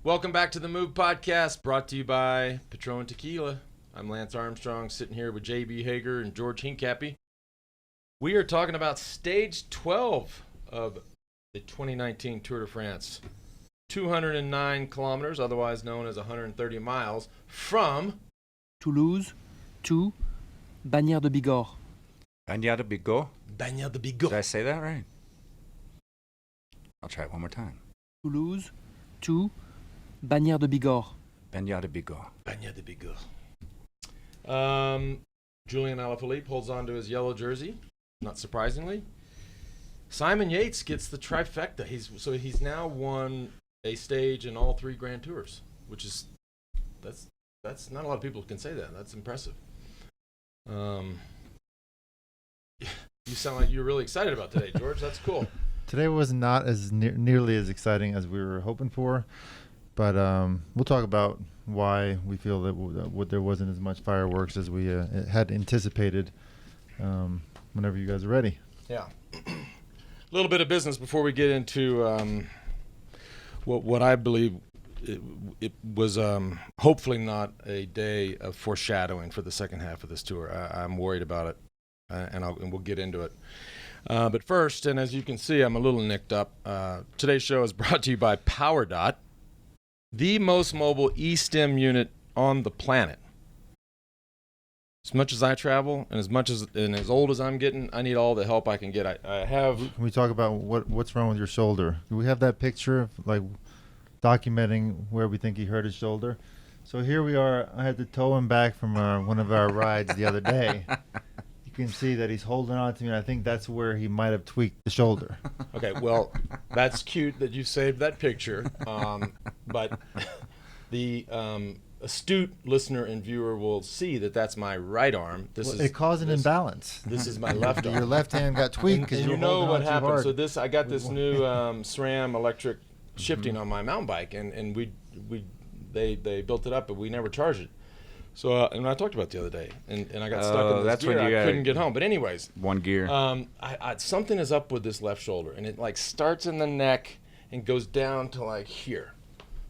Welcome back to the Move Podcast, brought to you by Patron Tequila. I'm Lance Armstrong, sitting here with J.B. Hager and George Hincapie. We are talking about Stage 12 of the 2019 Tour de France. 209 kilometers, otherwise known as 130 miles, from Toulouse to Bagnères de Bigorre. Bagnères de Bigorre? Bagnères de Bigorre. Did I say that right? I'll try it one more time. Toulouse to Bagnères de Bigorre. Bagnères de Bigorre. Bagnères de Bigorre. Julian Alaphilippe holds on to his yellow jersey, not surprisingly. Simon Yates gets the trifecta. He's now won a stage in all three Grand Tours, which is that's not a lot of people can say that. That's impressive. You sound like you're really excited about today, George. That's cool. Today was not as nearly as exciting as we were hoping for, but we'll talk about why we feel that there wasn't as much fireworks as we had anticipated whenever you guys are ready. Yeah. A little bit of business before we get into what I believe it was hopefully not a day of foreshadowing for the second half of this tour. I'm worried about it, and we'll get into it. But first, and as you can see, I'm a little nicked up. Today's show is brought to you by PowerDot, the most mobile eSTEM unit on the planet. As much as I travel and as old as I'm getting, I need all the help I can get. I have. Can we talk about what's wrong with your shoulder? Do we have that picture, like documenting where we think he hurt his shoulder? So here we are. I had to tow him back from one of our rides the other day. You can see that he's holding on to me, and I think that's where he might have tweaked the shoulder. Okay, well, that's cute that you saved that picture, but the astute listener and viewer will see that that's my right arm. It caused an imbalance. This is my left arm. Your left hand got tweaked because you you know what happened. Hard. So I got this new SRAM electric shifting on my mountain bike, and they built it up, but we never charged it. So and I talked about it the other day, and I got stuck in this gear. I couldn't get home. But anyways, one gear. Something is up with this left shoulder, and it like starts in the neck and goes down to like here.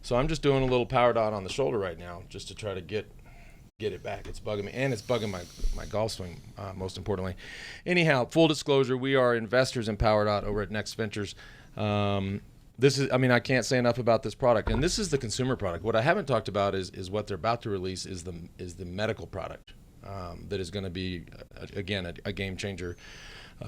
So I'm just doing a little power dot on the shoulder right now, just to try to get it back. It's bugging me, and it's bugging my golf swing, most importantly. Anyhow, full disclosure, we are investors in PowerDot over at Next Ventures. I can't say enough about this product, and this is the consumer product. What I haven't talked about is what they're about to release is the medical product that is going to be again a game changer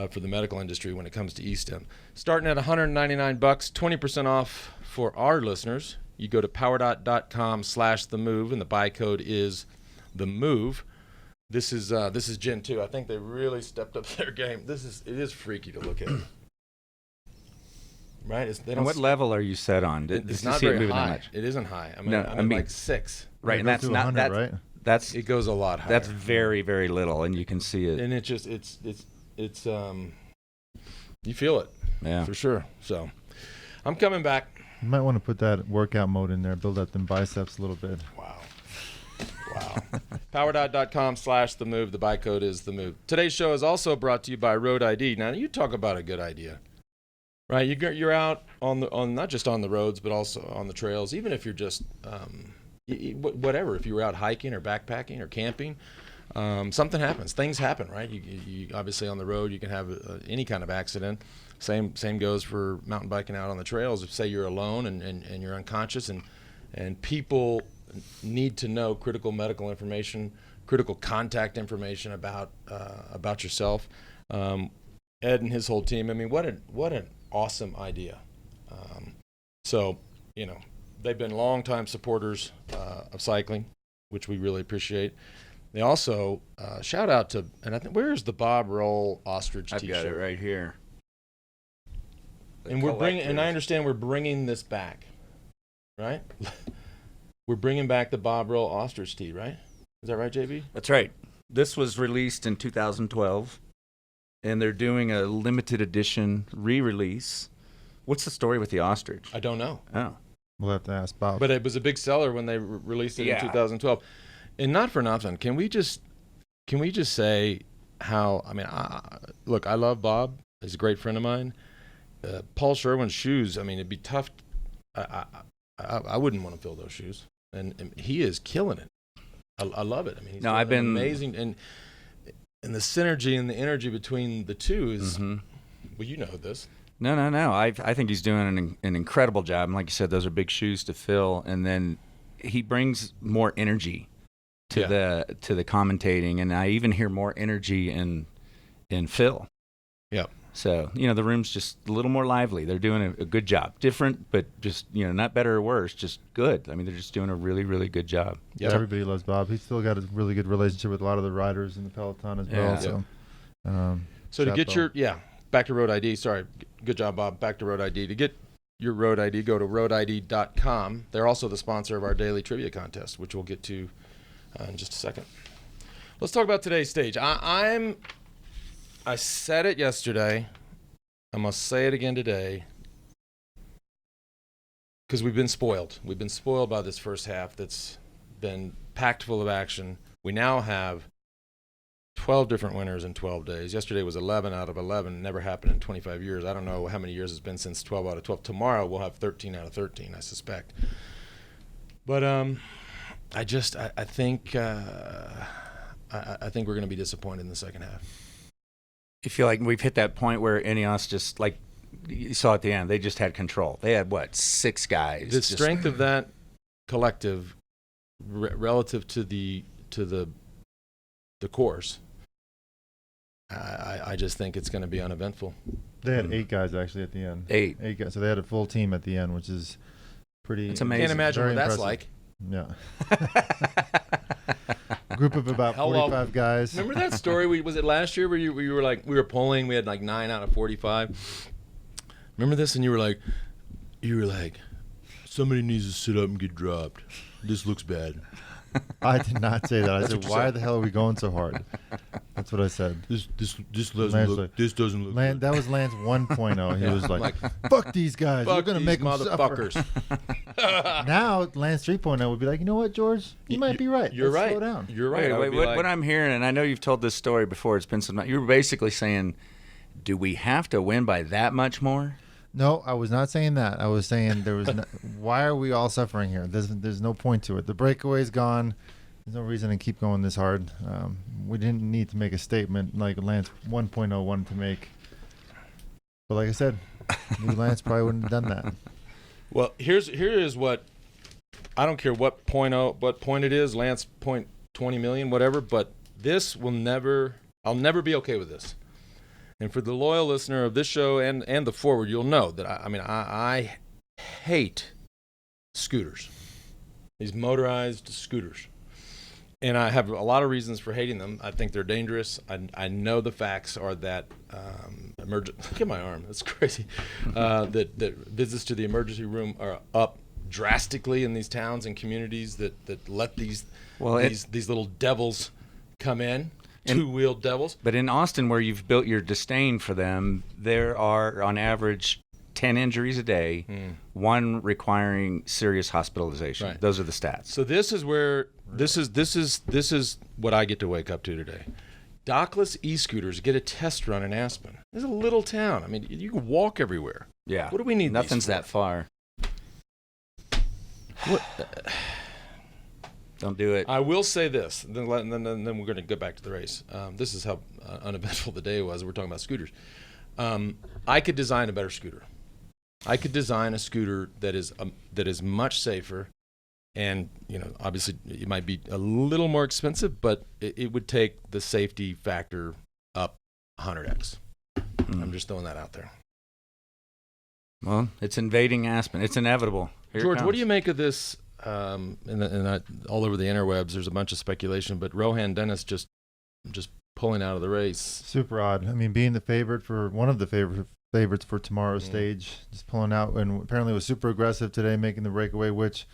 for the medical industry when it comes to eSTEM. Starting at $199, 20% off for our listeners. You go to powerdot.com/themove, and the buy code is THEMOVE. This is Gen 2. I think they really stepped up their game. It is freaky to look at. Right? And what level are you set on? It's not very high. It isn't high. I mean like 6. Right, and that's not that. Right? That's it goes a lot higher. That's very, very little, and you can see it. And it's you feel it. Yeah, for sure. So I'm coming back. You might want to put that workout mode in there, build up them biceps a little bit. Wow. Powerdot.com/themove. The buy code is THEMOVE. Today's show is also brought to you by RoadID. Now, you talk about a good idea, right? You're out on not just on the roads, but also on the trails. Even if you're just whatever, if you were out hiking or backpacking or camping, something happens. Things happen, right? You obviously on the road you can have any kind of accident. Same goes for mountain biking out on the trails. If say you're alone and you're unconscious and people need to know critical medical information, critical contact information about yourself. Ed and his whole team. I mean, what an awesome idea. So they've been longtime supporters of cycling, which we really appreciate. They also shout out to, and I think where's the Bob Roll ostrich I've T-shirt? got it right here. And I understand we're bringing this back, right? We're bringing back the Bob Roll ostrich tee, right? Is that right, JB? That's right. This was released in 2012, and they're doing a limited edition re-release. What's the story with the ostrich? I don't know. Oh. We'll have to ask Bob. But it was a big seller when they released it in 2012. And not for nothing, can we just say how? I mean, look, I love Bob. He's a great friend of mine. Paul Sherwin's shoes. I mean, it'd be tough. I wouldn't want to fill those shoes. And he is killing it. I love it. I mean, he's No, I've doing been amazing, and the synergy and the energy between the two is. Mhm. Well, you know this. No. I think he's doing an incredible job. And like you said, those are big shoes to fill. And then he brings more energy to the commentating, and I even hear more energy in Phil. Yeah. So the room's just a little more lively. They're doing a good job. Different, but just not better or worse, just good. I mean, they're just doing a really, really good job. Yeah. Everybody loves Bob. He's still got a really good relationship with a lot of the riders in the peloton as well. Yeah. So, To get back to RoadID. Sorry, good job, Bob. Back to RoadID. To get your RoadID, go to roadid.com. They're also the sponsor of our daily trivia contest, which we'll get to in just a second. Let's talk about today's stage. I said it yesterday. I must say it again today because we've been spoiled. We've been spoiled by this first half that's been packed full of action. We now have 12 different winners in 12 days. Yesterday was 11 out of 11. Never happened in 25 years. I don't know how many years it's been since 12 out of 12. Tomorrow we'll have 13 out of 13, I suspect. But I think I think we're going to be disappointed in the second half. You feel like we've hit that point where Ineos just, like you saw at the end, they just had control. They had, 6 guys? The strength of that collective relative to the course, I just think it's going to be uneventful. they had 8 guys actually at the end. 8. 8 guys. So they had a full team at the end, which is pretty. It's amazing. Can't imagine Very what that's impressive. like. Yeah. Group of about Hello. 45 guys. Remember that story? Was it last year where you were like, we were polling, we had like 9 out of 45. Remember this? And you were like, somebody needs to sit up and get dropped. This looks bad. I did not say that. I said, what you why said. the hell are we going so hard? That's what I said. This doesn't Lance look. like- This doesn't look. Lan good. that was Lance 1.0. He Yeah, was I'm like, fuck these guys. We're Fuck going to these make them suffer. motherfuckers. Now, Lance 3.0 would be like, you know what, George? You might be right. You're Let's right. Slow down. You're right. I would Wait, be what like, I'm hearing, and I know you've told this story before, it's been some time. You were basically saying, do we have to win by that much more? No, I was not saying that. I was saying there was. Why are we all suffering here? There's no point to it. The breakaway's gone. There's no reason to keep going this hard. We didn't need to make a statement like Lance 1.0 wanted to make. But like I said, new Lance probably wouldn't have done that. Well, here is what I don't care what point it is, Lance point 20 million, whatever. But this will never. I'll never be okay with this. And for the loyal listener of this show and the forward, you'll know that I hate scooters, these motorized scooters. And I have a lot of reasons for hating them. I think they're dangerous. I know the facts are that look at my arm. That's crazy. That visits to the emergency room are up drastically in these towns and communities that let these little devils come in, two-wheeled devils. But in Austin, where you've built your disdain for them, there are on average 10 injuries a day, 1 requiring serious hospitalization. Right. Those are the stats. So this is where this is what I get to wake up to today. Dockless e-scooters get a test run in Aspen. This is a little town. I mean, you can walk everywhere. Yeah. What do we need? Nothing's these for? that far. Don't do it. I will say this, then we're going to go back to the race. This is how uneventful the day was. We're talking about scooters. I could design a better scooter. I could design a scooter that is much safer, and obviously it might be a little more expensive, but it would take the safety factor up 100x. I'm just throwing that out there. Well, it's invading Aspen. It's inevitable. Here it George, what comes. do you make of this? All over the interwebs, there's a bunch of speculation, but Rohan Dennis just pulling out of the race. Super odd. I mean, being the favorite for one of the favorites for tomorrow's stage, just pulling out, and apparently was super aggressive today, making the breakaway, which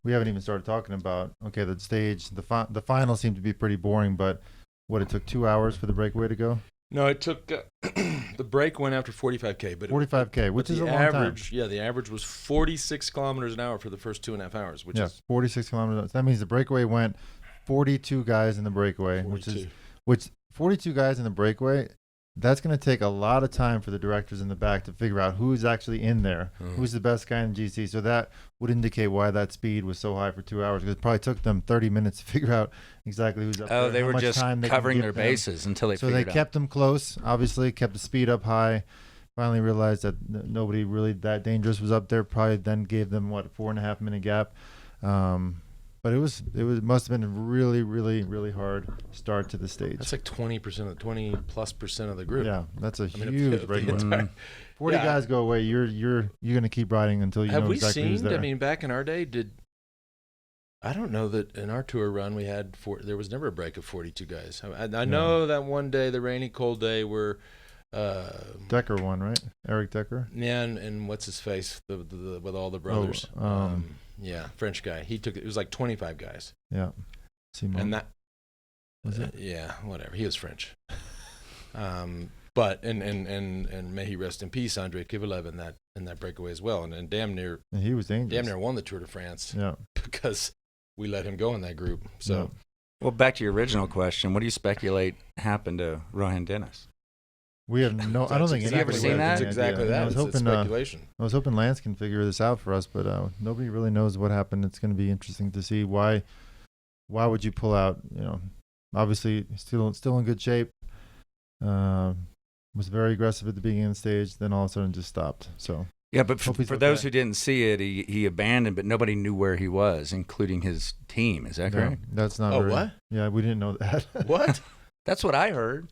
we haven't even started talking about. Okay, the stage, the final seemed to be pretty boring, but it took 2 hours for the breakaway to go? No, it took the break went after 45K, but 45K, which is a long average. time. Yeah, the average was 46 kilometers an hour for the first 2.5 hours, which is 46 kilometers. That means the breakaway went 42 guys in the breakaway, 42. which 42 guys in the breakaway. that's going to take a lot of time for the directors in the back to figure out who's actually in there, who's the best guy in GC. So that would indicate why that speed was so high for 2 hours, because it probably took them 30 minutes to figure out exactly who's up there. Oh, they how were much just time they can covering give their them. bases until they So figured they out. kept them close, obviously, kept the speed up high. Finally realized that nobody really that dangerous was up there. Probably then gave them, 4.5 minute gap. But it must have been a really, really, really hard start to the stage. That's like 20% of the group. Yeah, that's a mean, huge the breakaway. entire- 40 Yeah. guys go away. You're gonna keep riding until you Have know we exactly who's seen? there. I mean, back in our day, I don't know that in our tour run we had there was never a break of 42 guys. I know that one day, the rainy, cold day, where Decker won, right? Eric Decker. yeah, and what's his face, the with all the brothers, yeah, French guy. He took it was like 25 guys, Yeah. Simon. and that was it? yeah, whatever. He was French. But and may he rest in peace, Andre Kovalev in that breakaway as well, and damn near And he was dangerous. damn near won the Tour de France Yeah. because we let him go in that group. So Well, back to your original question, what do you speculate happened to Rohan Dennis? We have no. I don't think Have you ever anybody seen has that? It's any exactly idea. that. I was It's hoping. speculation. I was hoping Lance can figure this out for us, but nobody really knows what happened. It's going to be interesting to see why. Why would you pull out? Obviously still in good shape. Was very aggressive at the beginning of the stage, then all of a sudden just stopped. So Yeah, but Hope he's for those okay. who didn't see it, he abandoned, but nobody knew where he was, including his team. Is that no, correct? that's not. Oh, very, what? Yeah, we didn't know that. What? That's what I heard.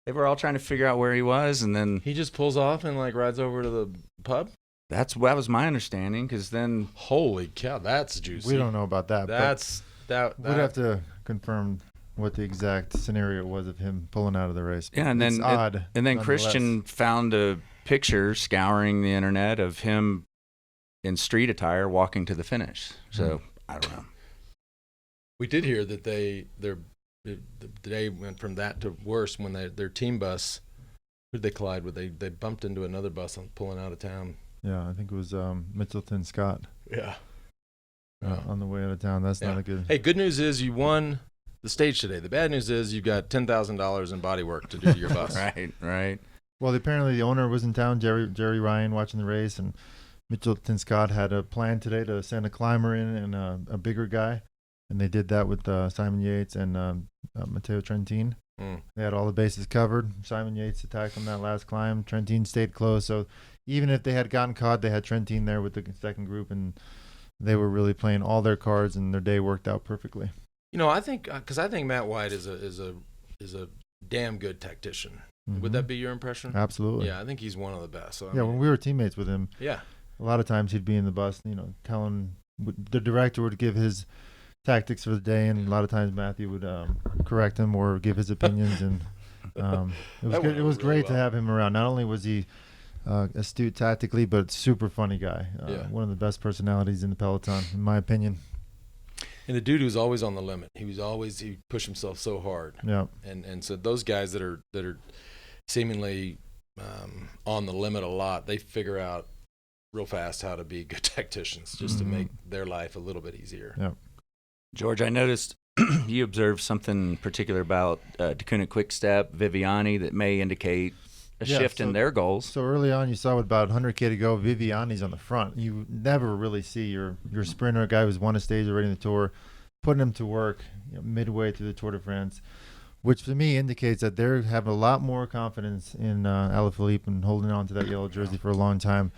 They were all trying to figure out where he was, and then He just pulls off and like rides over to the pub? that was my understanding. Because then Holy cow, that's juicy. We don't know about that. That's that. But we'd have to confirm what the exact scenario was of him pulling out of the race. yeah, and It's then odd. and then nonetheless. Christian found a picture scouring the internet of him in street attire walking to the finish. So I don't know. We did hear that the day went from that to worse when their team bus. Who'd they collide with? They bumped into another bus pulling out of town. Yeah, I think it was Mitchelton Scott Yeah. on the way out of town. That's not a good. Hey, good news is you won the stage today. The bad news is you got $10,000 in body work to do to your bus. Right. Well, apparently the owner was in town, Jerry Ryan, watching the race, and Mitchelton Scott had a plan today to send a climber in and a bigger guy, and they did that with Simon Yates and Matteo Trentin. They had all the bases covered. Simon Yates attacked on that last climb. Trentin stayed close, so even if they had gotten caught, they had Trentin there with the second group, and they were really playing all their cards, and their day worked out perfectly. I think because I think Matt White is a damn good tactician. Would that be your impression? Absolutely. Yeah, I think he's one of the best. So, When we were teammates with him, yeah, a lot of times he'd be in the bus, telling the director would give his tactics for the day, and a lot of times Matthew would correct him or give his opinions, and it was good. It was great to have him around. Not only was he astute tactically, but super funny guy. One of the best personalities in the peloton, in my opinion. and the dude who's always on the limit. He pushed himself so hard. Yeah, and so those guys that are seemingly on the limit a lot, they figure out real fast how to be good tacticians just to make their life a little bit easier. yeah. George, I noticed you observed something particular about Takuna Quickstep, Viviani, that may indicate a shift in their goals. So early on, you saw with about 100K to go, Viviani's on the front. You never really see your sprinter, a guy who's won a stage already in the Tour, putting him to work midway through the Tour de France, which to me indicates that they're having a lot more confidence in Alaphilippe and holding on to that yellow jersey for a long time,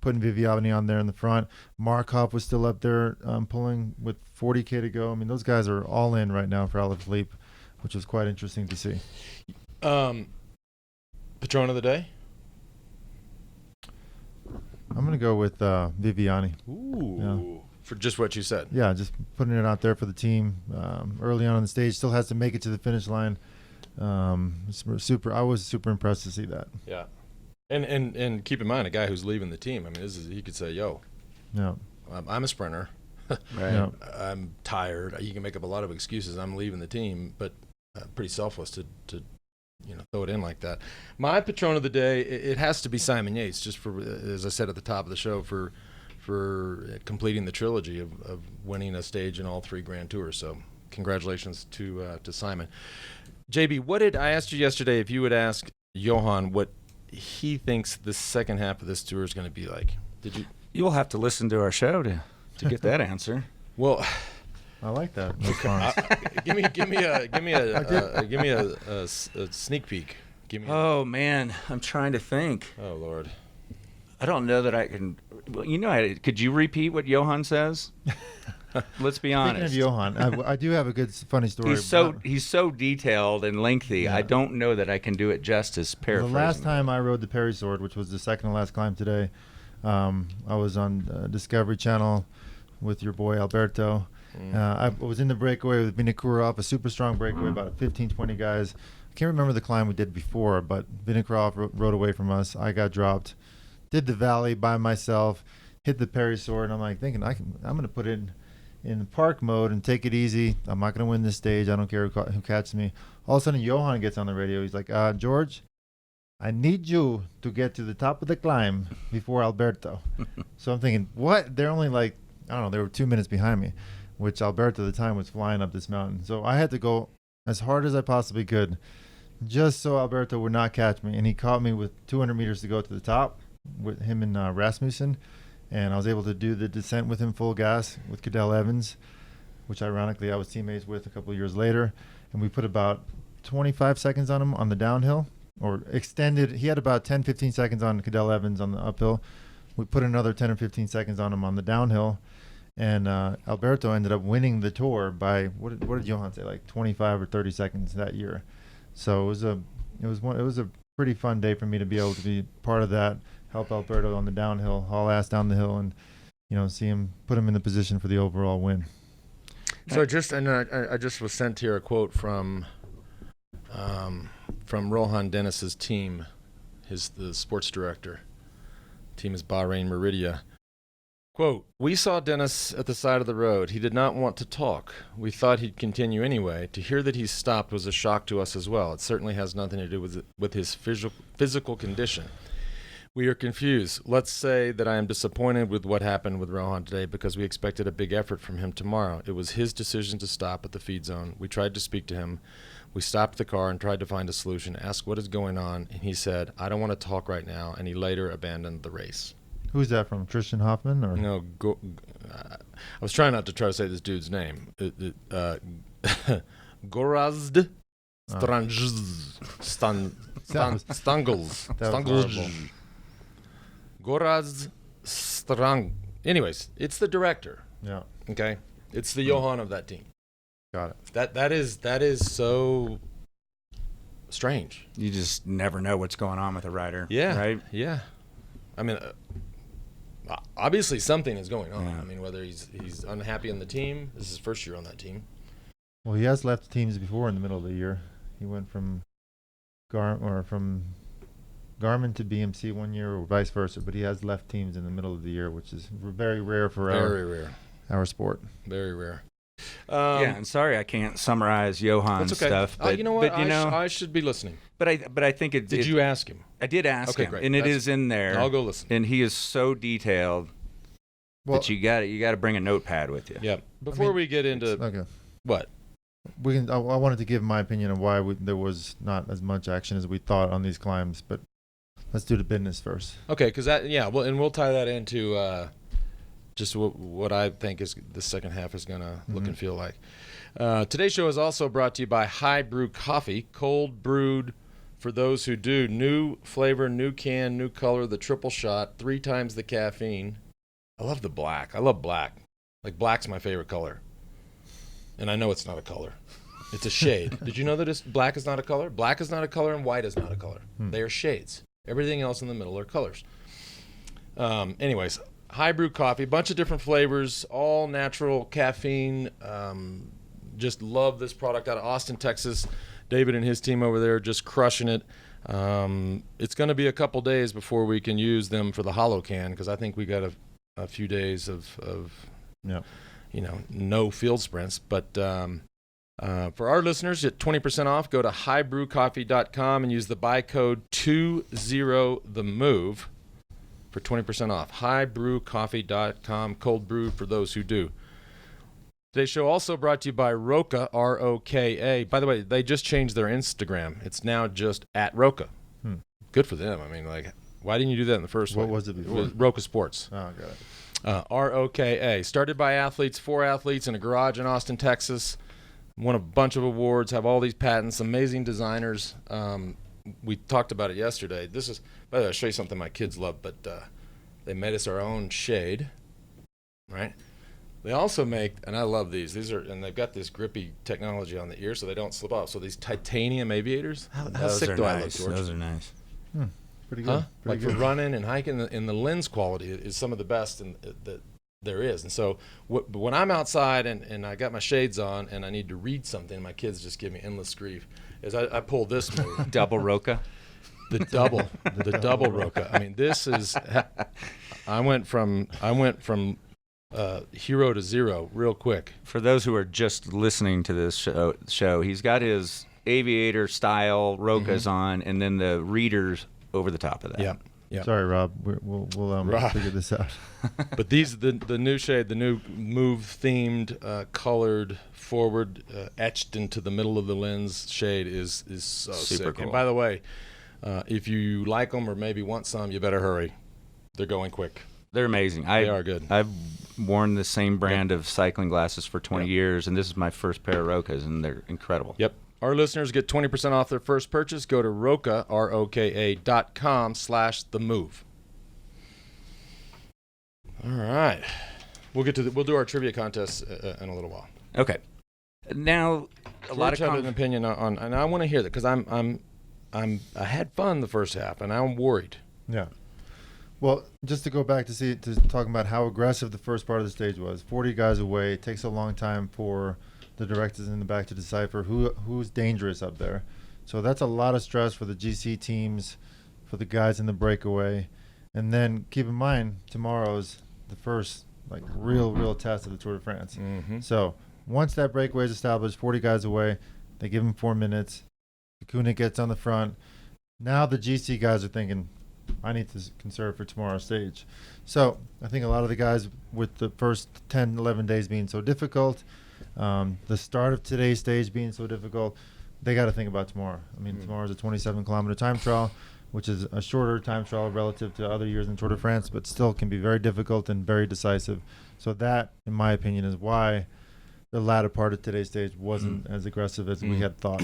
putting Viviani on there in the front. Markov was still up there pulling with 40K to go. I mean, those guys are all in right now for Alaphilippe, which was quite interesting to see. Patron of the day? I'm going to go with Viviani. Ooh. Yeah. For just what you said. Yeah, just putting it out there for the team early on the stage. Still has to make it to the finish line. Super. I was super impressed to see that. Yeah. And keep in mind, a guy who's leaving the team, I mean, he could say, yo, Yeah. I'm a sprinter. Right. Yeah. I'm tired. You can make up a lot of excuses. I'm leaving the team, but pretty selfless to throw it in like that. My Patron of the day, it has to be Simon Yates, just for, as I said at the top of the show, for completing the trilogy of winning a stage in all 3 Grand Tours. So congratulations to Simon. JB, I asked you yesterday if you would ask Johan what he thinks the second half of this tour is going to be like. Did you? You'll have to listen to our show to get that answer. Well, I like that response. give me a sneak peek. Give me. Oh man, I'm trying to think. Oh Lord. I don't know that I can. Well, could you repeat what Johan says? Let's be honest. Speaking of Johan, I do have a good, funny story. He's so detailed and lengthy. Yeah. I don't know that I can do it justice. The Paraphrasing. last time I rode the Perry Sword, which was the second to last climb today, I was on Discovery Channel with your boy Alberto. I was in the breakaway with Vinokurov, a super strong breakaway, about 15, 20 guys. I can't remember the climb we did before, but Vinokurov rode away from us. I got dropped. Did the valley by myself, hit the Perry Sword, and I'm like thinking I'm going to put it in park mode and take it easy. I'm not going to win this stage. I don't care who catches me. All of a sudden, Johan gets on the radio. He's like, George, I need you to get to the top of the climb before Alberto. So I'm thinking, what? They're only like, I don't know, they were 2 minutes behind me, which Alberto at the time was flying up this mountain. So I had to go as hard as I possibly could just so Alberto would not catch me. And he caught me with 200 meters to go to the top with him and Rasmussen. And I was able to do the descent with him full gas with Cadell Evans, which ironically I was teammates with a couple of years later. And we put about 25 seconds on him on the downhill, or extended. He had about 10, 15 seconds on Cadell Evans on the uphill. We put another 10 or 15 seconds on him on the downhill. And Alberto ended up winning the tour by, what did Johan say, like 25 or 30 seconds that year. So it was a pretty fun day for me to be able to be part of that, help Alberto on the downhill, haul ass down the hill, and see him, put him in the position for the overall win. So I just was sent here a quote from Rohan Dennis's team, the sports director. Team is Bahrain Meridia. Quote, "We saw Dennis at the side of the road. He did not want to talk. We thought he'd continue anyway. To hear that he stopped was a shock to us as well. It certainly has nothing to do with his physical condition. We are confused. Let's say that I am disappointed with what happened with Rohan today because we expected a big effort from him tomorrow. It was his decision to stop at the feed zone. We tried to speak to him. We stopped the car and tried to find a solution, asked what is going on, and he said, I don't want to talk right now, and he later abandoned the race." Who's that from? Tristan Hoffman? Or? No, I was trying not to try to say this dude's name. Gorazd Stangls. Gorazd Strang. Anyways, it's the director. Yeah. Okay? It's the Johan of that team. Got it. That is so strange. You just never know what's going on with a rider. Yeah. Right? Yeah. I mean, obviously something is going on. Yeah. I mean, whether he's unhappy on the team. This is his first year on that team. Well, he has left teams before in the middle of the year. He went from Garmin to BMC one year, or vice versa. But he has left teams in the middle of the year, which is very rare for our sport. Very rare. Yeah, and sorry I can't summarize Johan's That's okay. stuff. But you know what? But, I should be listening. But I think it. Did you ask him? I did ask Okay, him, great. and it is in there. I'll go listen. And he is so detailed that you got to bring a notepad with you. Yeah. Before we get into Okay. what? I wanted to give my opinion of why there was not as much action as we thought on these climbs, but let's do the business first. Okay, because we'll tie that into just what I think is the second half is going to look and feel like. Today's show is also brought to you by High Brew Coffee, cold brewed for those who do. New flavor, new can, new color, the triple shot, 3 times the caffeine. I love the black. I love black. Like, black's my favorite color. And I know it's not a color. It's a shade. Did you know that black is not a color? Black is not a color and white is not a color. They are shades. Everything else in the middle are colors. Anyways, High Brew Coffee, bunch of different flavors, all natural caffeine. Just love this product out of Austin, Texas. David and his team over there are just crushing it. It's going to be a couple days before we can use them for the hollow can, because I think we got a few days of no field sprints. But for our listeners, get 20% off. Go to highbrewcoffee.com and use the buy code 20THEMOVE for 20% off. highbrewcoffee.com, cold brew for those who do. Today's show also brought to you by Roka, R-O-K-A. By the way, they just changed their Instagram. It's now just @Roka. good for them. I mean, like, why didn't you do that in the first What place? was it before? Roka Sports. Oh, got it. ROKA. Started by athletes, 4 athletes in a garage in Austin, Texas. Won a bunch of awards, have all these patents, amazing designers. We talked about it yesterday. This is, by the way, I'll show you something my kids love, but they made us our own shade, right? They also make, and I love these. These are, and they've got this grippy technology on the ear so they don't slip off. So these titanium aviators. How sick do I look, George? Those are nice. Pretty good. Huh? Pretty Like good. for running and hiking, and the lens quality is some of the best that there is. And so when I'm outside and I got my shades on and I need to read something, my kids just give me endless grief. Is I pull this move. Double Roka. The double Roka. I mean, this is. I went from hero to zero real quick. For those who are just listening to this show, he's got his aviator style Rokas on, and then the readers over the top of that. Yeah. Yeah. Sorry, Rob. We'll Rob. figure this out. But these the new shade, the new move themed, colored forward, etched into the middle of the lens shade is so Super sick. cool. And by the way, if you like them or maybe want some, you better hurry. They're going quick. They're amazing. They are good. I've worn the same brand of cycling glasses for 20 Yep. years, and this is my first pair of Rokas, and they're incredible. Yep. Our listeners get 20% off their first purchase. Go to Roka, ROKA.com/TheMove. All right. We'll do our trivia contest in a little while. Okay. Now, a lot of George had an opinion on, and I want to hear that because I had fun the first half, and I'm worried. Yeah. Well, just to go back to talking about how aggressive the first part of the stage was. 40 guys away. It takes a long time for the directors in the back to decipher who's dangerous up there. So that's a lot of stress for the GC teams, for the guys in the breakaway. And then keep in mind, tomorrow's the first real test of the Tour de France. Mm-hmm. So once that breakaway is established, 40 guys away, they give him 4 minutes. Kuna gets on the front. Now the GC guys are thinking, I need to conserve for tomorrow's stage. So I think a lot of the guys, with the first 10, 11 days being so difficult, the start of today's stage being so difficult, they got to think about tomorrow. I mean, tomorrow's a 27-kilometer time trial, which is a shorter time trial relative to other years in Tour de France, but still can be very difficult and very decisive. So that, in my opinion, is why the latter part of today's stage wasn't as aggressive as we had thought.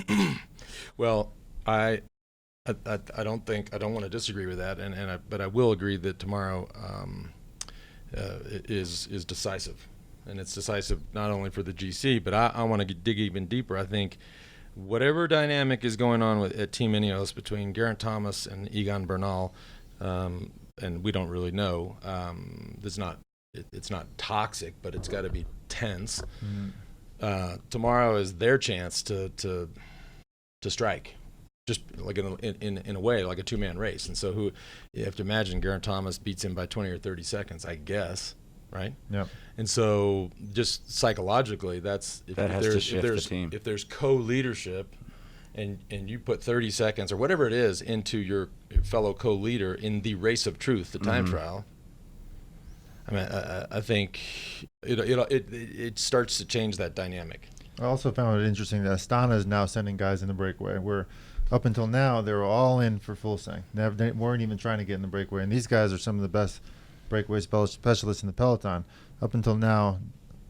Well, I don't want to disagree with that, but I will agree that tomorrow is decisive, and it's decisive not only for the GC, but I want to dig even deeper. I think whatever dynamic is going on at Team Ineos between Geraint Thomas and Egan Bernal, and we don't really know. It's not toxic, but it's got to be tense. Tomorrow is their chance to strike. Just like in a way, like a two-man race. And so you have to imagine Geraint Thomas beats him by 20 or 30 seconds, I guess, right? Yeah. And so just psychologically, if there's co-leadership and you put 30 seconds or whatever it is into your fellow co-leader in the race of truth, the time trial, I mean, I think it starts to change that dynamic. I also found it interesting that Astana is now sending guys in the breakaway, where up until now they were all in for Fuglsang. They weren't even trying to get in the breakaway, and these guys are some of the best breakaway specialists in the peloton. Up until now,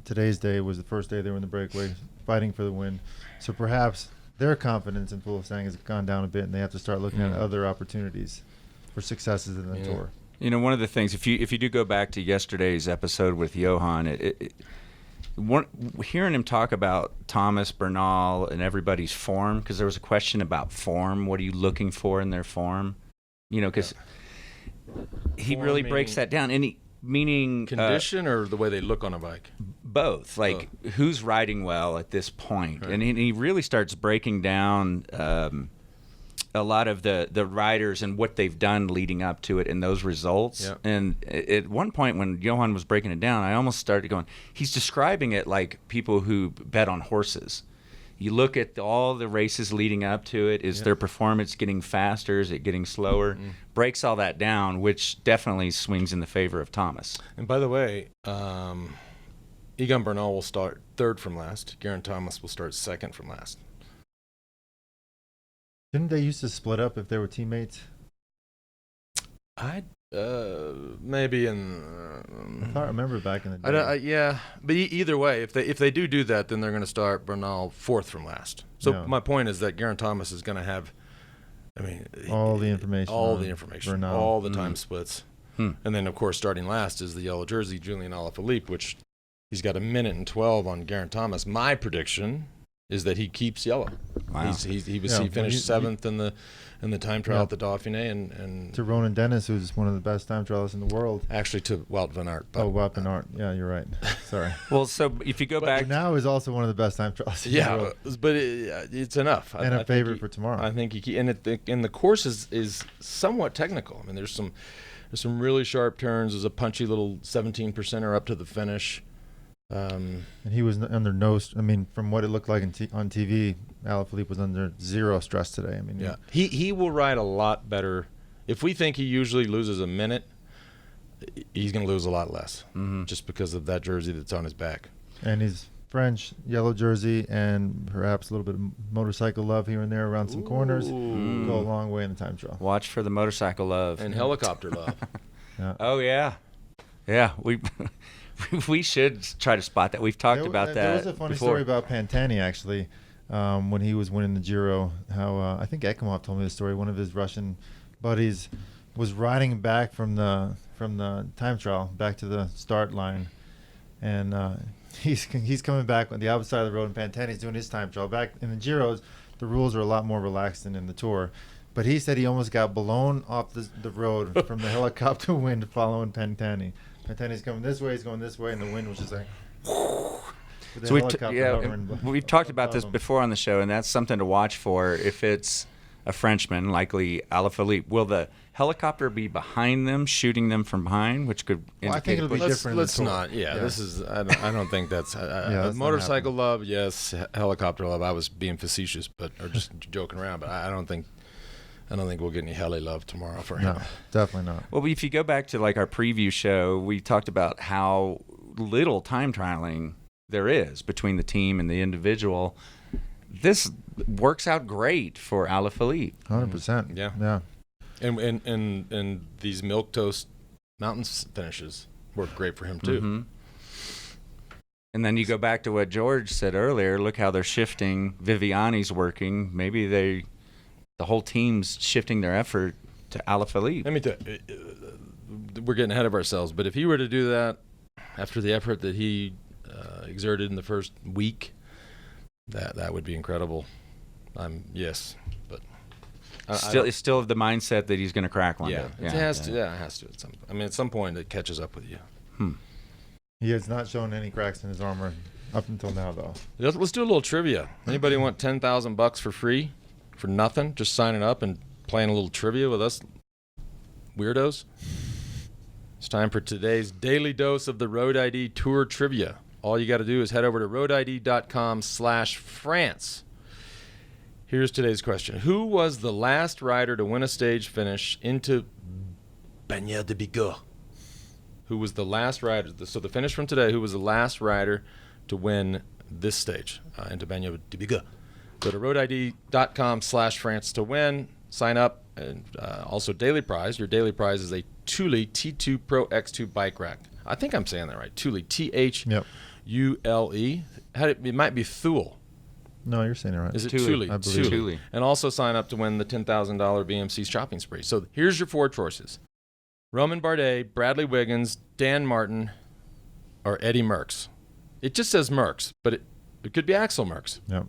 today's day was the first day they were in the breakaway, fighting for the win. So perhaps their confidence in Fuglsang has gone down a bit, and they have to start looking at other opportunities for successes in the Tour. You know, one of the things, if you do go back to yesterday's episode with Johan, hearing him talk about Thomas, Bernal, and everybody's form, because there was a question about form. What are you looking for in their form? You know, because he Form really breaks that down. Meaning condition or the way they look on a bike? Both. Like, who's riding well at this point? Right. And he really starts breaking down a lot of the riders and what they've done leading up to it and those results. Yep. And at one point when Johan was breaking it down, I almost started going, he's describing it like people who bet on horses. You look at all the races leading up to it. Is their performance getting faster? Is it getting slower? Breaks all that down, which definitely swings in the favor of Thomas. And by the way, Egan Bernal will start third from last. Geraint Thomas will start second from last. Didn't they used to split up if they were teammates? Maybe in. I thought I remember back in the day. Yeah, but either way, if they do that, then they're going to start Bernal fourth from last. So Yeah. my point is that Geraint Thomas is going to have, all the information, all on the information, Bernal. all the time splits, Hmm. and then of course starting last is the yellow jersey Julian Alaphilippe, which he's got 1:12 on Geraint Thomas. My prediction is that he keeps yellow. Wow. He Yeah, finished seventh in the time trial at the Dauphiné, and To Rohan Dennis, who's one of the best time trialists in the world. actually to Wout van Aert. But, Wout van Aert. Yeah, you're right. Sorry. Well, so if you go But back, now is also one of the best time trialists in the yeah, world. but it's enough. And I a think favorite for tomorrow. I think and the course is somewhat technical. I mean, there's some really sharp turns. There's a punchy little 17%er up to the finish. And he was under no. From what it looked like on TV, Alaphilippe was under zero stress today. Yeah, he will ride a lot better. If we think he usually loses a minute, he's going to lose a lot less, just because of that jersey that's on his back. And he's French, yellow jersey, and perhaps a little bit of motorcycle love here and there around some corners. Ooh. Go a long way in the time trial. watch for the motorcycle love. And helicopter love. Yeah. Oh yeah, we we should try to spot that. We've talked about that. There was a funny before. story about Pantani actually, when he was winning the Giro. How I think Ekimov told me the story. One of his Russian buddies was riding back from the time trial back to the start line, and he's coming back on the opposite side of the road, and Pantani's doing his time trial. Back in the Giros, the rules are a lot more relaxed than in the Tour. But he said he almost got blown off the road from the helicopter wind following Pantani. Pantani's coming this way, he's going this way, and the wind was just like. with the So helicopter hovering we've talked about above this him. before on the show, and that's something to watch for. If it's a Frenchman, likely Alaphilippe, will the helicopter be behind them, shooting them from behind, which could Well, I think indicate it'll be push? different in the Let's Tour. not. Yeah, Yeah. this is. I don't think that's. that's not Motorcycle love, yes. Helicopter love. I was being facetious, or just joking around. But I don't think we'll get any heli love tomorrow for him. No, definitely not. Well, if you go back to like our preview show, we talked about how little time trialing there is between the team and the individual. This works out great for Alaphilippe. 100%. Yeah. Yeah. And these milquetoast mountain finishes work great for him too. Mhm. And then you go back to what George said earlier. Look how they're shifting. Viviani's working. Maybe the whole team's shifting their effort to Alaphilippe. Let me tell you, we're getting ahead of ourselves. But if he were to do that after the effort that he exerted in the first week, that would be incredible. Yes, but It's still the mindset that he's going to crack one yeah, day. it has to. Yeah, it has to. At some point, it catches up with you. He has not shown any cracks in his armor up until now, though. Let's do a little trivia. Anybody want $10,000 for free, for nothing? Just signing up and playing a little trivia with us, weirdos. It's time for today's daily dose of the RoadID Tour trivia. All you got to do is head over to roadid.com/France. Here's today's question. Who was the last rider to win a stage finish into Bagnères de Bigorre? Who was the last rider? So the finish from today, who was the last rider to win this stage into Bagnères de Bigorre? Go to roadid.com/France to win. Sign up. And also daily prize. Your daily prize is a Thule T2 Pro X2 bike rack. I think I'm saying that right. Thule, Thule. It might be Thule. No, you're saying it right. Is it Thule. Thule? I believe Thule. And also sign up to win the $10,000 BMC shopping spree. So here's your four choices. Roman Bardet, Bradley Wiggins, Dan Martin, or Eddie Merckx. It just says Merckx, but it could be Axel Merckx. Yep.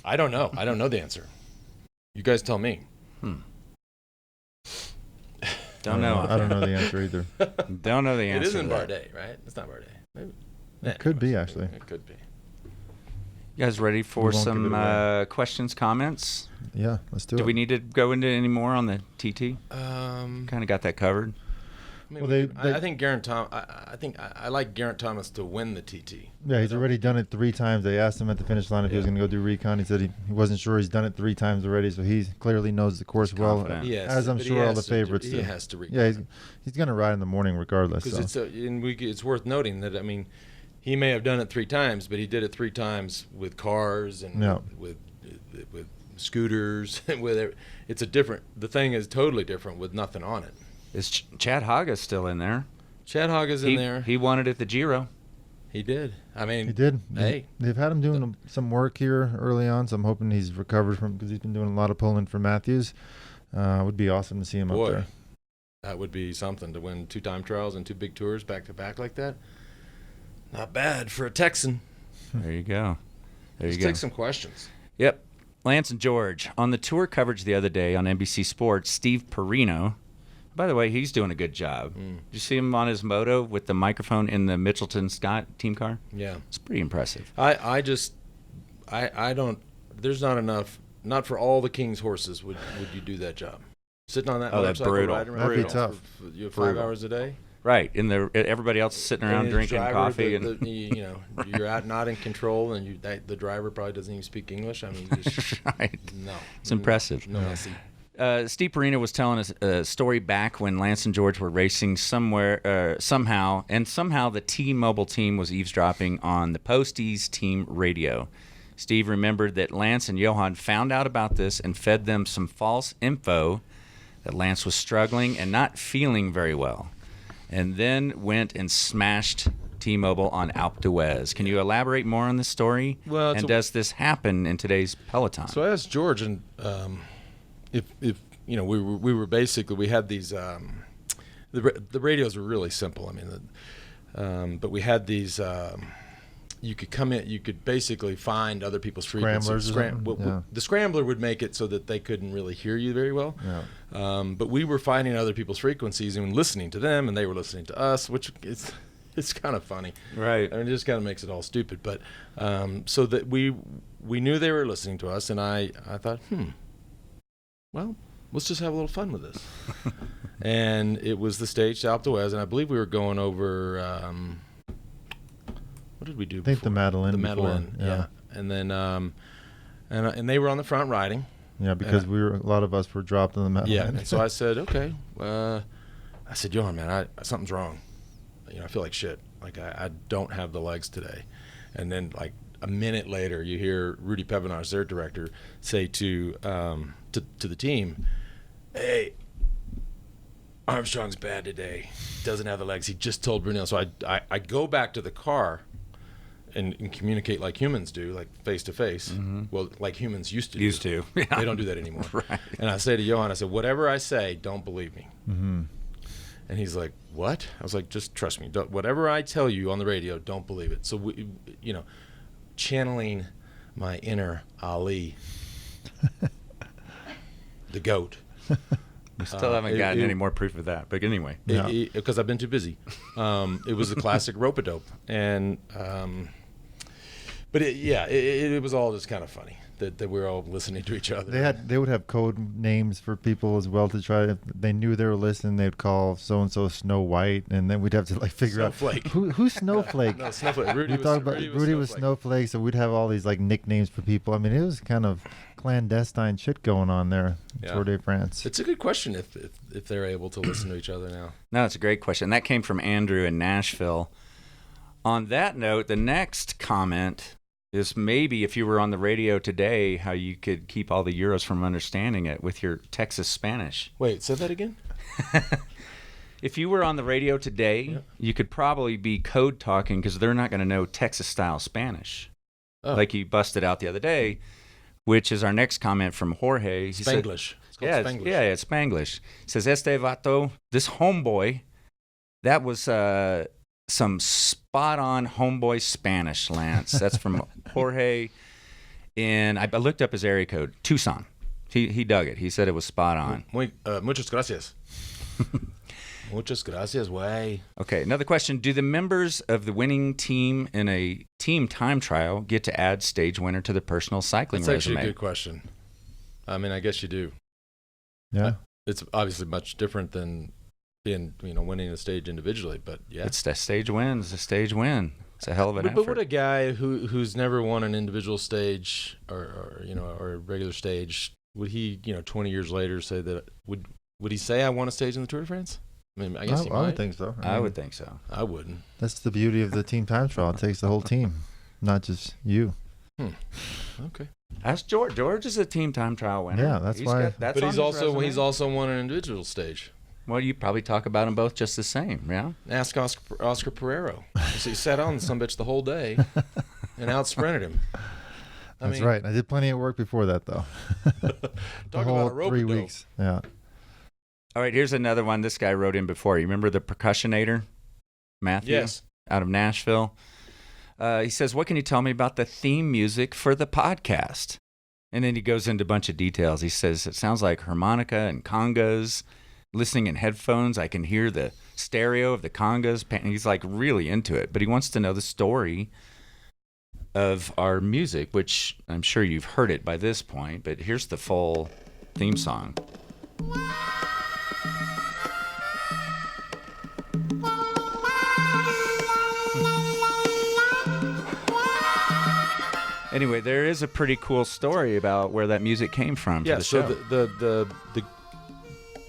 I don't know. I don't know the answer. You guys tell me. Don't know. I don't know the answer either. Don't know the answer. It isn't to that. Bardet, right? It's not Bardet. Maybe. It could be, actually. It could be. You guys ready for We won't give some it away. questions, comments? Yeah, let's do it. Do we need to go into any more on the TT? Um, Kind of got that covered. I mean, Well, I think Geraint Thomas. I think I like Geraint Thomas to win the TT. Yeah, he's already done it 3 times. They asked him at the finish line if he was Yeah. going to go do recon. He said he wasn't sure. He's done it 3 times already, so he clearly knows the course well, confident. Yes, as I'm but he sure all has the to favorites do. do. He has to recon. Yeah, he's going to ride in the morning regardless. Because So. it's worth noting that he may have done it 3 times, but he did it 3 times with cars and Yeah. with scooters. It's a different. The thing is totally different with nothing on it. Is Chad Haga still in there? Chad Hogg is in there. He won it at the Giro. He did. I mean, He did. Hey, They've had him doing some work here early on, so I'm hoping he's recovered from because he's been doing a lot of pulling for Matthews. Would be awesome to see him boy, up there. that would be something to win 2 time trials and 2 big tours back to back like that. Not bad for a Texan. There you go. Let's take some questions. Yep. Lance and George. On the tour coverage the other day on NBC Sports, Steve Perino, by the way, he's doing a good job. Did you see him on his moto with the microphone in the Mitchelton Scott team car? Yeah. It's pretty impressive. I don't, there's not enough, not for all the King's horses would you do that job. Sitting on that Oh, that's motorcycle brutal. riding That'd be around tough. for 5 Brutal. hours a day. Right. And everybody else is sitting around And his drinking driver, coffee. You're out not in control, and the driver probably doesn't even speak English. I mean, just, Right. no. It's impressive. No, I see. Steve Perino was telling us a story back when Lance and George were racing somehow the T-Mobile team was eavesdropping on the Posties team radio. Steve remembered that Lance and Johan found out about this and fed them some false info that Lance was struggling and not feeling very well, and then went and smashed T-Mobile on Alpe d'Huez. Can you elaborate more on this story? Well, and does this happen in today's peloton? So I asked George, and if we were basically, we had these the radios were really simple. I mean, but we had these. You could come in. You could basically find other people's frequencies. Scramblers or something? Yeah. The scrambler would make it so that they couldn't really hear you very well. Yeah. But we were finding other people's frequencies and listening to them, and they were listening to us, which it's kind of funny. Right. I mean, it just kind of makes it all stupid. But so that we knew they were listening to us, and I thought, well, let's just have a little fun with this. And it was the stage to Alpe d'Huez, and I believe we were going over. What did we do? I think the before? Madeleine. The before. Madeleine, yeah. And then and they were on the front riding. Yeah, because a lot of us were dropped on the Madeleine. Yeah, and so I said, okay. I said, Johan, man, something's wrong. I feel like shit. Like I don't have the legs today. And then like a minute later, you hear Rudy Pevenage, their director, say to the team, "Hey, Armstrong's bad today. Doesn't have the legs. He just told Brunel." So I go back to the car and communicate like humans do, like face to face. Well, like humans used to. Yeah. They don't do that anymore. Right. And I say to Johan, I said, whatever I say, don't believe me. Mm-hmm. And he's like, what? I was like, just trust me. Whatever I tell you on the radio, don't believe it. So, we, channeling my inner Ali, the GOAT. We still haven't gotten any more proof of that. But anyway. Because I've been too busy. It was the classic rope-a-dope. And, but it was all just kind of funny that we were all listening to each other. They would have code names for people as well to try. If they knew they were listening, they'd call so and so Snow White, and then we'd have to like figure Snowflake. out who's Snowflake. No, Snowflake. Rudy was Snowflake, so we'd have all these like nicknames for people. I mean, it was kind of clandestine shit going on there in Tour de France. It's a good question if they're able to listen to each other now. No, it's a great question. That came from Andrew in Nashville. On that note, the next comment is maybe if you were on the radio today, how you could keep all the Euros from understanding it with your Texas Spanish. Wait, say that again? If you were on the radio today, you could probably be code talking because they're not going to know Texas-style Spanish. Oh. Like you busted out the other day, which is our next comment from Jorge. He said, Spanglish. It's called Spanglish. It's Spanglish. He says, Este vato, this homeboy, that was some spot-on homeboy Spanish, Lance. That's from Jorge. And I looked up his area code, Tucson. He dug it. He said it was spot on. Muchas gracias. Muchas gracias, güey. Okay, another question. Do the members of the winning team in a team time trial get to add stage winner to the personal cycling That's resume? actually a good question. I mean, I guess you do. Yeah. It's obviously much different than being, winning a stage individually, but yeah. It's a stage win. It's a stage win. It's a hell of an effort. But would a guy who's never won an individual stage or a regular stage, would he, 20 years later say that, would he say I won a stage in the Tour de France? I mean, I guess he might. I would think so. I would think so. I wouldn't. That's the beauty of the team time trial. It takes the whole team, not just you. Okay. Ask George. George is a team time trial winner. Yeah, that's why- That's But on he's his also resume. won an individual stage. Well, you probably talk about them both just the same, yeah. Ask Oscar Pereiro. He sat on some bitch the whole day and out sprinted him. That's right. I did plenty of work before that, though. The Talk whole about a 3 rope-a-dope. weeks. Yeah. All right, here's another one. This guy wrote in before. You remember the percussionator, Matthew? Yes. Out of Nashville. He says, what can you tell me about the theme music for the podcast? And then he goes into a bunch of details. He says, it sounds like harmonica and congas. Listening in headphones, I can hear the stereo of the congas. He's like really into it, but he wants to know the story of our music, which I'm sure you've heard it by this point, but here's the full theme song. Anyway, there is a pretty cool story about where that music came from. Yeah. For the So show. the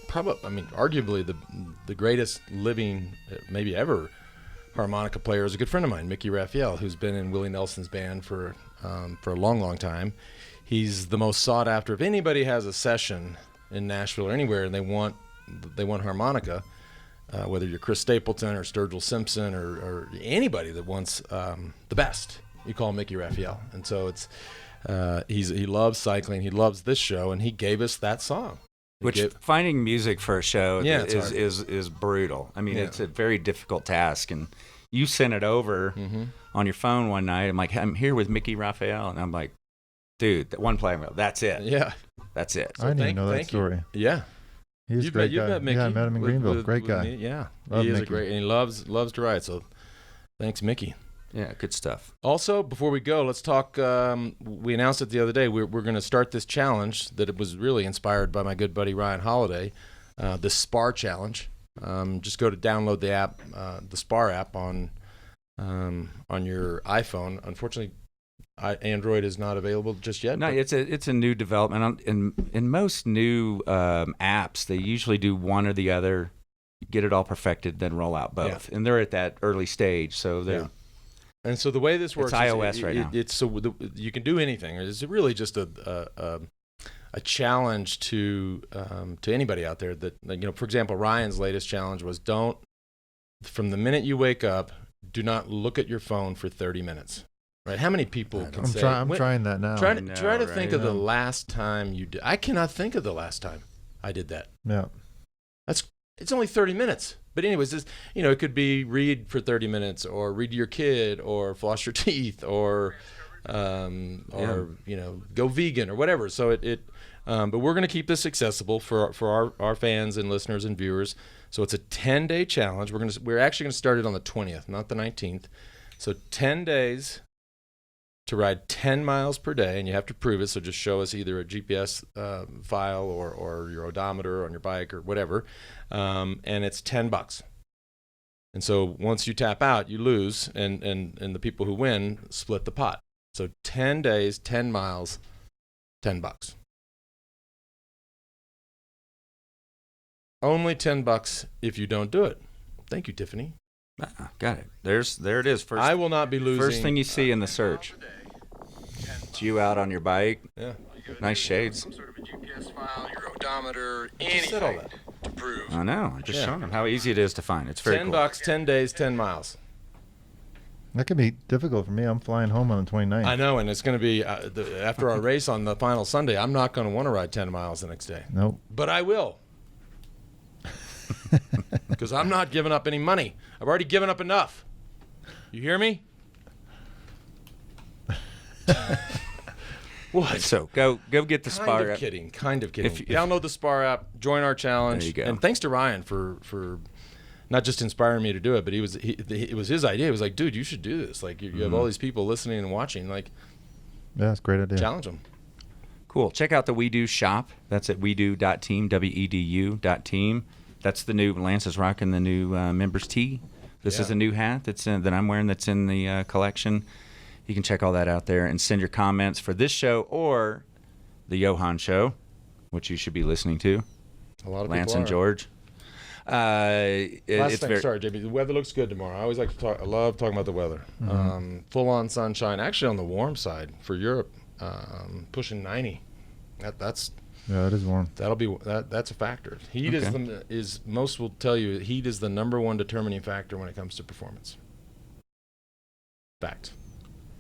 probably, I mean, arguably the greatest living, maybe ever, harmonica player is a good friend of mine, Mickey Raphael, who's been in Willie Nelson's band for a long time. He's the most sought after. If anybody has a session in Nashville or anywhere and they want harmonica, whether you're Chris Stapleton or Sturgill Simpson or anybody that wants the best, you call Mickey Raphael. And so it's he loves cycling, he loves this show, and he gave us that song. Finding music for a show Yeah, it's hard. is brutal. I mean, Yeah. it's a very difficult task. And you sent it over on your phone one night. I'm like, I'm here with Mickey Raphael, and I'm like, dude, that one play, that's it. Yeah. That's it. I didn't even know that thank you. story. Yeah. He was a great guy. Met Mickey. Yeah, I met him in Greenville. Great guy. Yeah. Love he is Mickey. a great, and he loves to ride. So thanks, Mickey. Yeah, good stuff. Also, before we go, let's talk. We announced it the other day. We're going to start this challenge that it was really inspired by my good buddy Ryan Holiday, the SPAR challenge. Just go to download the app, the SPAR app on your iPhone. Unfortunately, Android is not available just yet. No, but- it's a new development. In most new apps, they usually do one or the other, get it all perfected, then roll out both. And they're at that early stage, so they're. Yeah. And so the way this works, It's iOS right now. It's so you can do anything. It's really just a challenge to anybody out there that, like, for example, Ryan's latest challenge was from the minute you wake up, do not look at your phone for 30 minutes. Right? How many people can say? I'm trying that now. Try I know, to right? think of the last time you did. I cannot think of the last time I did that. Yeah. It's only 30 minutes. But anyways, it could be read for 30 minutes, or read to your kid, or floss your teeth, or go vegan or whatever. So but we're going to keep this accessible for our fans and listeners and viewers. So it's a 10-day challenge. We're actually going to start it on the 20th, not the 19th. So 10 days to ride 10 miles per day, and you have to prove it. So just show us either a GPS file or your odometer on your bike or whatever, and it's $10. And so once you tap out, you lose, and the people who win split the pot. So 10 days, 10 miles, $10. Only $10 if you don't do it. Thank you, Tiffany. Got it. There it is. First, I will not be losing. First thing you see in the search. It's you out on your bike. Yeah. Nice shades. Some sort of a GPS file, your odometer, Just said all anything that. to prove. I know. I'm just Yeah. showing them how easy it is to find. It's very cool. $10, 10 days, 10 miles. That could be difficult for me. I'm flying home on the 29th. I know, and it's going to be after our race on the final Sunday. I'm not going to want to ride 10 miles the next day, Nope. but I will, because I'm not giving up any money. I've already given up enough. You hear me? What? So go get the Kind SPAR of app. kidding. Kind of kidding. If- Download the SPAR app. Join our challenge. There you go. And thanks to Ryan for not just inspiring me to do it, but it was his idea. He was like, dude, you should do this. Like, you have all these people listening and watching. Like, Yeah, that's a great idea. challenge them. Cool. Check out the We Do shop. That's at wedo.team, wedu.team. That's the new, Lance is rocking the new members tee. This is Yeah. a new hat that I'm wearing that's in the collection. You can check all that out there and send your comments for this show or the Johan show, which you should be listening to. A lot of Lance people and are. George. Last It's thing, very, sorry, JB. The weather looks good tomorrow. I always like to talk. I love talking about the weather. Full on sunshine. Actually, on the warm side for Europe, pushing 90. That's Yeah, it is warm. that's a factor. Heat is most will tell you heat is the number one determining factor when it comes to performance. Fact.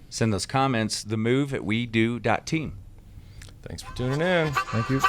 Send those comments, themove@wedo.team. Thanks for tuning in. Thank you.